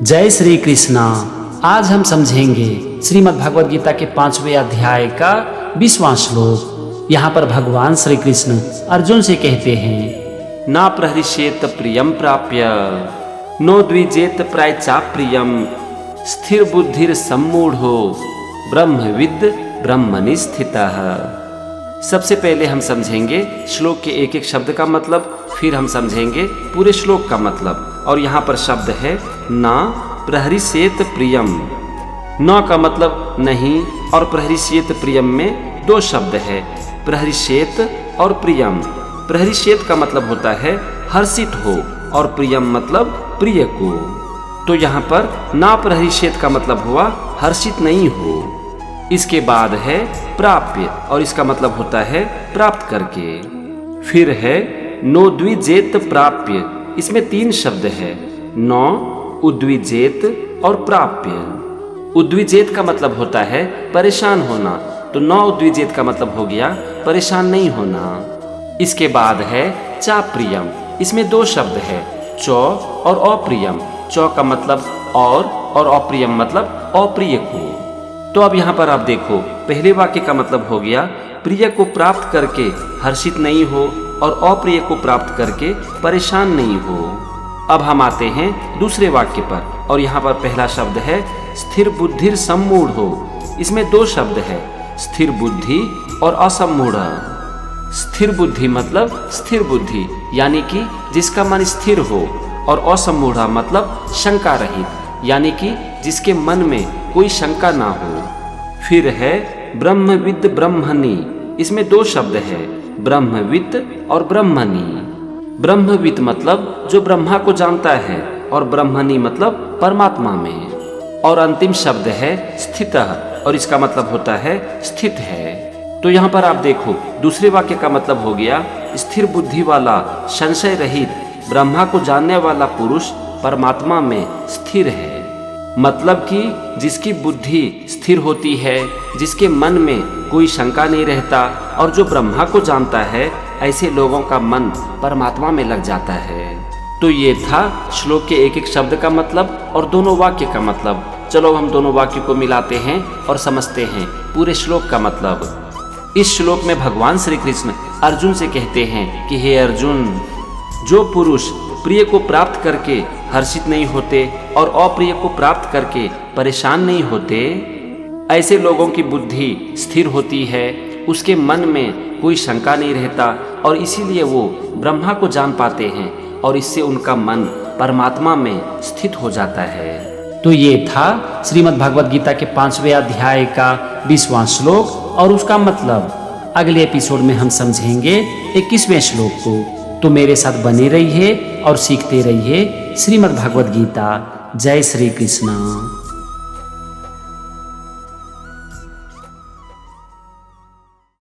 जय श्री कृष्णा। आज हम समझेंगे श्रीमद् भगवद गीता के 5वें अध्याय का 20वां श्लोक। यहाँ पर भगवान श्री कृष्ण अर्जुन से कहते हैं, ना प्रहृष्येत प्रियम प्राप्य नो द्विजेत प्रायचाप्रियम स्थिर बुद्धिर सम्मूढ़ो ब्रह्मविद ब्रह्मणि स्थितः। सबसे पहले हम समझेंगे श्लोक के एक एक शब्द का मतलब, फिर हम समझेंगे पूरे श्लोक का मतलब। और यहाँ पर शब्द है ना प्रहृष्येत प्रियम। न का मतलब नहीं, और प्रहृष्येत प्रियम में दो शब्द है, प्रहृष्येत और प्रियम। प्रहृष्येत का मतलब होता है हर्षित हो, और प्रियम मतलब प्रिय को। तो यहाँ पर ना प्रहृष्येत का मतलब हुआ हर्षित नहीं हो। इसके बाद है प्राप्य, और इसका मतलब होता है प्राप्त करके। फिर है नो द्विजेत प्राप्य, इसमें 3 शब्द है, नो, उद्विजेत और प्राप्य। उद्विजेत का मतलब होता है परेशान होना, तो नो उद्विजेत का मतलब हो गया परेशान नहीं होना। इसके बाद है चाप्रियम, इसमें 2 शब्द है, चौ और अप्रियम। चौ का मतलब और अप्रियम मतलब अप्रिय को। तो अब यहाँ पर आप देखो, पहले वाक्य का मतलब हो गया प्रिय को प्राप्त करके हर्षित नहीं हो, और अप्रिय को प्राप्त करके परेशान नहीं हो। अब हम आते हैं दूसरे वाक्य पर, और यहाँ पर पहला शब्द है स्थिर बुद्धिर सम्मूढ़ हो। इसमें 2 शब्द है, स्थिर बुद्धि और असम्मूढ़। स्थिर बुद्धि मतलब स्थिर बुद्धि, यानी कि जिसका मन स्थिर हो, और असम्मूढ़ मतलब शंका रहित, यानी कि जिसके मन में कोई शंका ना हो। फिर है ब्रह्मविद ब्रह्मणि, इसमें 2 शब्द है, ब्रह्मविद और ब्रह्मणि। ब्रह्मविद मतलब जो ब्रह्मा को जानता है, और ब्रह्मणि मतलब परमात्मा में। और अंतिम शब्द है स्थितः, और इसका मतलब होता है स्थित है। तो यहाँ पर आप देखो, दूसरे वाक्य का मतलब हो गया स्थिर बुद्धि वाला, संशय रहित, ब्रह्मा को जानने वाला पुरुष परमात्मा में स्थिर है। मतलब कि जिसकी बुद्धि स्थिर होती है, जिसके मन में कोई शंका नहीं रहता, और जो ब्रह्मा को जानता है, ऐसे लोगों का मन परमात्मा में लग जाता है। तो ये था श्लोक के एक एक शब्द का मतलब और दोनों वाक्य का मतलब। चलो हम दोनों वाक्य को मिलाते हैं और समझते हैं पूरे श्लोक का मतलब। इस श्लोक में भगवान श्री कृष्ण अर्जुन से कहते हैं कि हे अर्जुन, जो पुरुष प्रिय को प्राप्त करके हर्षित नहीं होते, और अप्रिय को प्राप्त करके परेशान नहीं होते, ऐसे लोगों की बुद्धि स्थिर होती है, उसके मन में कोई शंका नहीं रहता, और इसीलिए वो ब्रह्मा को जान पाते हैं, और इससे उनका मन परमात्मा में स्थित हो जाता है। तो ये था श्रीमद् भगवद गीता के 5वें अध्याय का 20वां श्लोक और उसका मतलब। अगले एपिसोड में हम समझेंगे 21वें श्लोक को। तो मेरे साथ बने रहिए और सीखते रहिए श्रीमद् भगवद गीता। जय श्री कृष्ण।